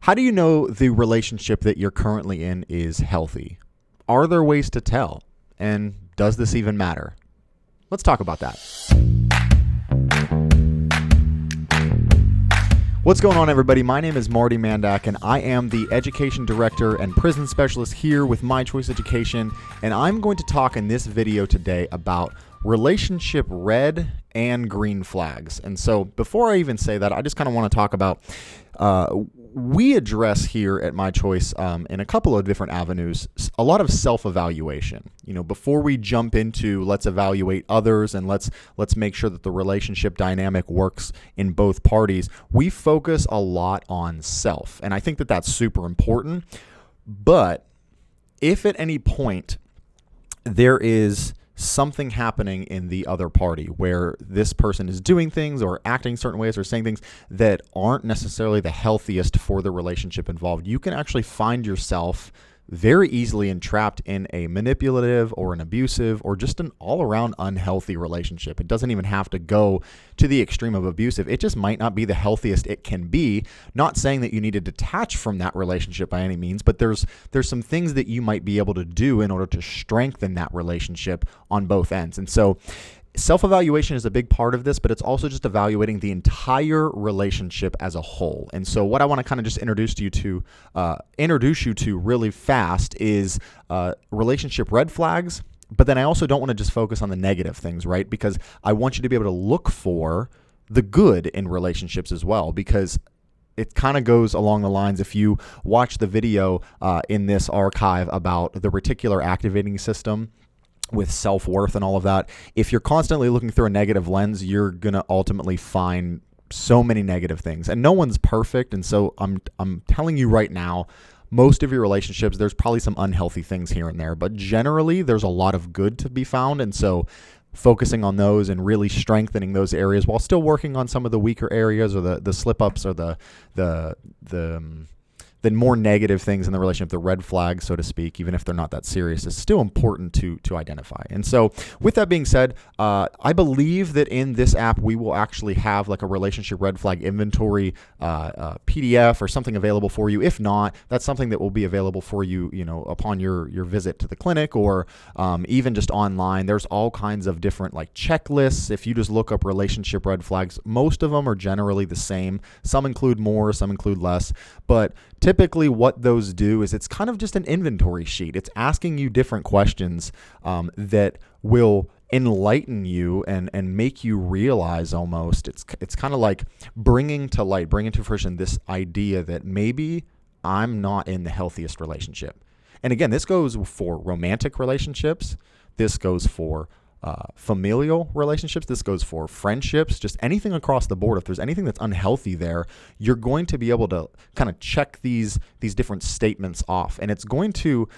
How do you know the relationship that you're currently in is healthy? Are there ways to tell? And does this even matter? Let's talk about that. What's going on, everybody? My name is Marty Mandak, and I am the Education Director and Prison Specialist here with My Choice Education, and I'm going to talk in this video today about relationship red and green flags. And so before I even say that, I just kind of want to talk about we address here at My Choice in a couple of different avenues, a lot of self-evaluation. Before we jump into let's evaluate others and let's make sure that the relationship dynamic works in both parties, we focus a lot on self. And I think that that's super important. But if at any point there is something happening in the other party where this person is doing things or acting certain ways or saying things that aren't necessarily the healthiest for the relationship involved, you can actually find yourself very easily entrapped in a manipulative or an abusive or just an all-around unhealthy relationship. It doesn't even have to go to the extreme of abusive. It just might not be the healthiest it can be. Not saying that you need to detach from that relationship by any means, but there's some things that you might be able to do in order to strengthen that relationship on both ends. And so self-evaluation is a big part of this, but it's also just evaluating the entire relationship as a whole. And so what I want to kind of just introduce you to really fast is relationship red flags. But then I also don't want to just focus on the negative things, right? Because I want you to be able to look for the good in relationships as well, because it kind of goes along the lines, if you watch the video in this archive about the reticular activating system with self-worth and all of that, if you're constantly looking through a negative lens, you're going to ultimately find so many negative things. And no one's perfect. And so I'm telling you right now, most of your relationships, there's probably some unhealthy things here and there, but generally there's a lot of good to be found. And so focusing on those and really strengthening those areas while still working on some of the weaker areas or the slip-ups or the more negative things in the relationship, the red flags, so to speak, even if they're not that serious, is still important to identify. And so with that being said, I believe that in this app, we will actually have like a relationship red flag inventory PDF or something available for you. If not, that's something that will be available for you, upon your visit to the clinic or even just online. There's all kinds of different like checklists. If you just look up relationship red flags, most of them are generally the same. Some include more, some include less, but typically what those do is it's kind of just an inventory sheet. It's asking you different questions that will enlighten you and make you realize almost, it's kind of like bringing to light, bringing to fruition this idea that maybe I'm not in the healthiest relationship. And again, this goes for romantic relationships. This goes for familial relationships. This goes for friendships, just anything across the board. If there's anything that's unhealthy there, you're going to be able to kind of check these different statements off. And it's going to,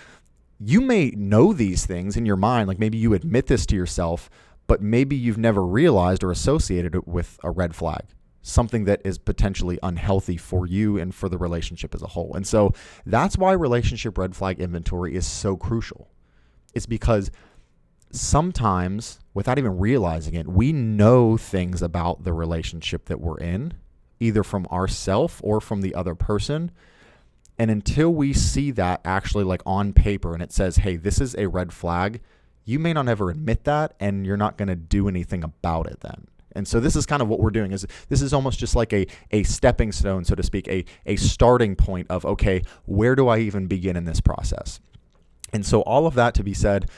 you may know these things in your mind, like maybe you admit this to yourself, but maybe you've never realized or associated it with a red flag, something that is potentially unhealthy for you and for the relationship as a whole. And so that's why relationship red flag inventory is so crucial. It's because sometimes, without even realizing it, we know things about the relationship that we're in, either from ourselves or from the other person. And until we see that actually like on paper and it says, hey, this is a red flag, you may not ever admit that and you're not going to do anything about it then. And so this is kind of what we're doing. Is this is almost just like a stepping stone, so to speak, a starting point of, okay, where do I even begin in this process? And so all of that to be said,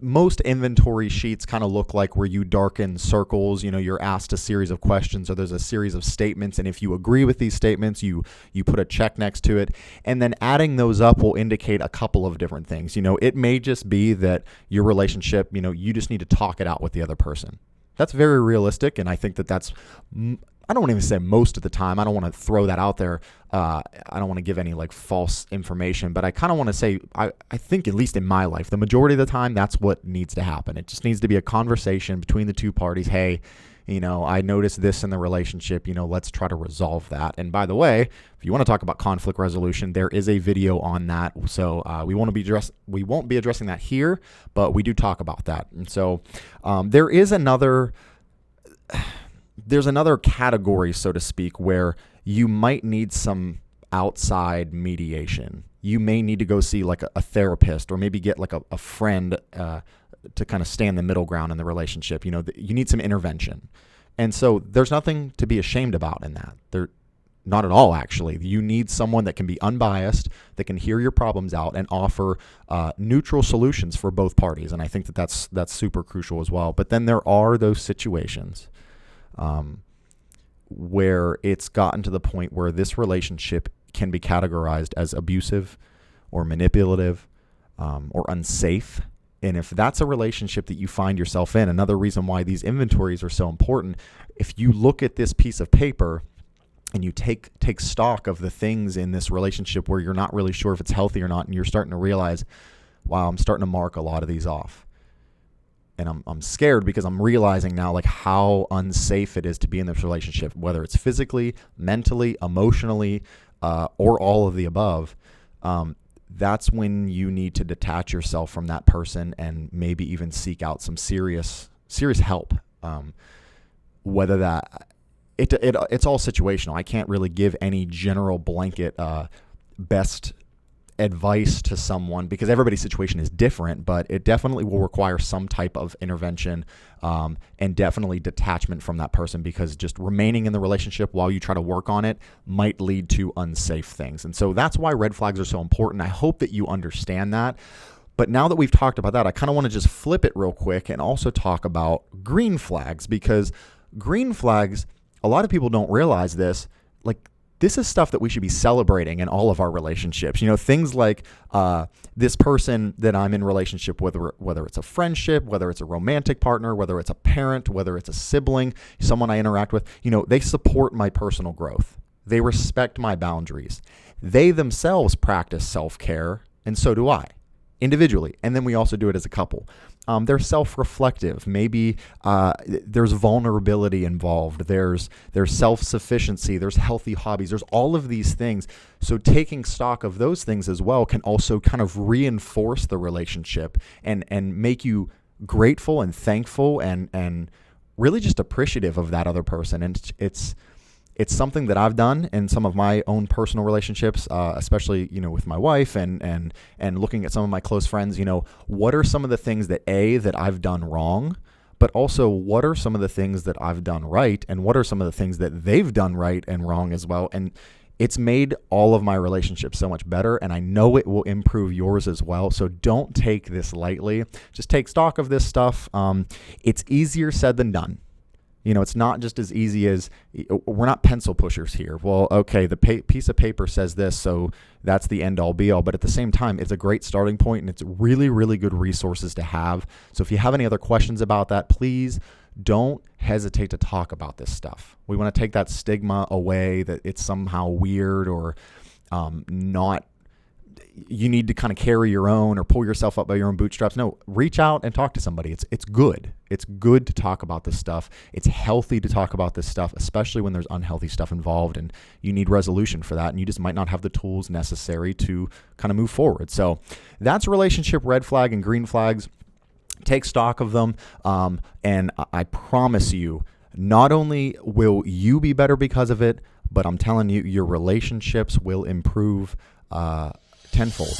most inventory sheets kind of look like where you darken circles. You're asked a series of questions or there's a series of statements. And if you agree with these statements, you put a check next to it. And then adding those up will indicate a couple of different things. It may just be that your relationship, you just need to talk it out with the other person. That's very realistic. And I think that's, I don't want to even say most of the time. I don't want to throw that out there. I don't want to give any like false information, but I kind of want to say, I think at least in my life, the majority of the time, that's what needs to happen. It just needs to be a conversation between the two parties. Hey, I noticed this in the relationship, let's try to resolve that. And by the way, if you want to talk about conflict resolution, there is a video on that. So we won't be addressing that here, but we do talk about that. And so there's another category, so to speak, where you might need some outside mediation. You may need to go see like a therapist, or maybe get like a friend to kind of stand the middle ground in the relationship. You need some intervention. And so there's nothing to be ashamed about in that. Not at all, actually. You need someone that can be unbiased, that can hear your problems out and offer neutral solutions for both parties. And I think that's super crucial as well. But then there are those situations where it's gotten to the point where this relationship can be categorized as abusive or manipulative or unsafe. And if that's a relationship that you find yourself in, another reason why these inventories are so important, if you look at this piece of paper and you take stock of the things in this relationship where you're not really sure if it's healthy or not, and you're starting to realize, wow, I'm starting to mark a lot of these off. And I'm scared because I'm realizing now like how unsafe it is to be in this relationship, whether it's physically, mentally, emotionally, or all of the above. That's when you need to detach yourself from that person and maybe even seek out some serious help. Whether that it's all situational. I can't really give any general blanket best advice to someone because everybody's situation is different, but it definitely will require some type of intervention and definitely detachment from that person, because just remaining in the relationship while you try to work on it might lead to unsafe things. And so that's why red flags are so important. I hope that you understand that. But now that we've talked about that, I kind of want to just flip it real quick and also talk about green flags, because green flags, a lot of people don't realize this, like this is stuff that we should be celebrating in all of our relationships. Things like this person that I'm in relationship with, whether it's a friendship, whether it's a romantic partner, whether it's a parent, whether it's a sibling, someone I interact with, they support my personal growth. They respect my boundaries. They themselves practice self-care, and so do I, individually. And then we also do it as a couple. They're self-reflective. Maybe there's vulnerability involved. There's self-sufficiency. There's healthy hobbies. There's all of these things. So taking stock of those things as well can also kind of reinforce the relationship and make you grateful and thankful and really just appreciative of that other person. And it's something that I've done in some of my own personal relationships, especially, with my wife and looking at some of my close friends. What are some of the things that I've done wrong, but also what are some of the things that I've done right, and what are some of the things that they've done right and wrong as well. And it's made all of my relationships so much better, and I know it will improve yours as well. So don't take this lightly. Just take stock of this stuff. It's easier said than done. It's not just as easy as, we're not pencil pushers here. Well, okay, the piece of paper says this, so that's the end all be all. But at the same time, it's a great starting point, and it's really, really good resources to have. So if you have any other questions about that, please don't hesitate to talk about this stuff. We want to take that stigma away that it's somehow weird or not. You need to kind of carry your own or pull yourself up by your own bootstraps. No, reach out and talk to somebody. It's good. It's good to talk about this stuff. It's healthy to talk about this stuff, especially when there's unhealthy stuff involved and you need resolution for that. And you just might not have the tools necessary to kind of move forward. So that's relationship red flag and green flags. Take stock of them. And I promise you, not only will you be better because of it, but I'm telling you, your relationships will improve tenfold.